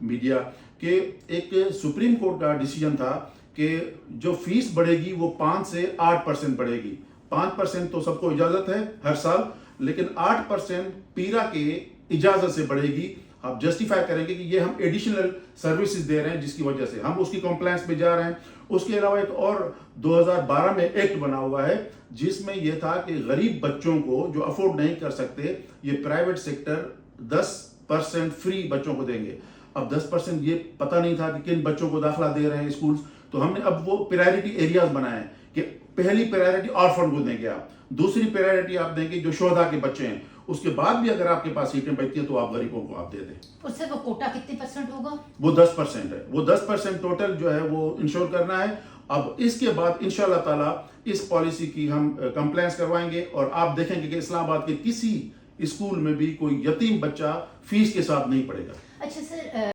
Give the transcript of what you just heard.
Media کہ ایک supreme court کا ڈیسیجن تھا کہ جو فیس بڑھے گی وہ 5 سے 8% بڑھے گی. 5% تو سب کو اجازت ہے ہر سال, لیکن 8% پیرا کے اجازت سے بڑھے گی. آپ جسٹیفائی کریں گے کہ یہ ہم ایڈیشنل سروسز دے رہے ہیں جس کی وجہ سے ہم اس کی کمپلائنس میں جا رہے ہیں. اس کے علاوہ ایک اور 2012 میں ایکٹ بنا ہوا ہے جس میں یہ تھا کہ غریب بچوں کو جو افورڈ نہیں کر سکتے یہ پرائیویٹ سیکٹر 10% فری بچوں کو دیں گے. اب 10% یہ پتہ نہیں تھا کہ کن بچوں کو داخلہ دے رہے ہیں اسکولز, تو ہم نے اب وہ پرائرٹی ایریاز بنائے ہیں کہ پہلی پرائرٹی آرفن کو دیں گے آپ, دوسری پرائرٹی آپ دیں گے جو شہداء کے بچے ہیں, اس کے بعد بھی اگر آپ کے پاس سیٹیں بچتی ہیں تو آپ غریبوں کو آپ دے دیں. اس سے وہ کوٹا کتنی % ہوگا؟ وہ 10% ہے, وہ 10% ٹوٹل جو ہے وہ انشور کرنا ہے. اب اس کے بعد انشاءاللہ تعالیٰ اس پالیسی کی ہم کمپلائنس کروائیں گے اور آپ دیکھیں گے کہ اسلام آباد کے کسی اسکول میں بھی کوئی یتیم بچہ فیس کے ساتھ نہیں پڑے گا. اچھا سر,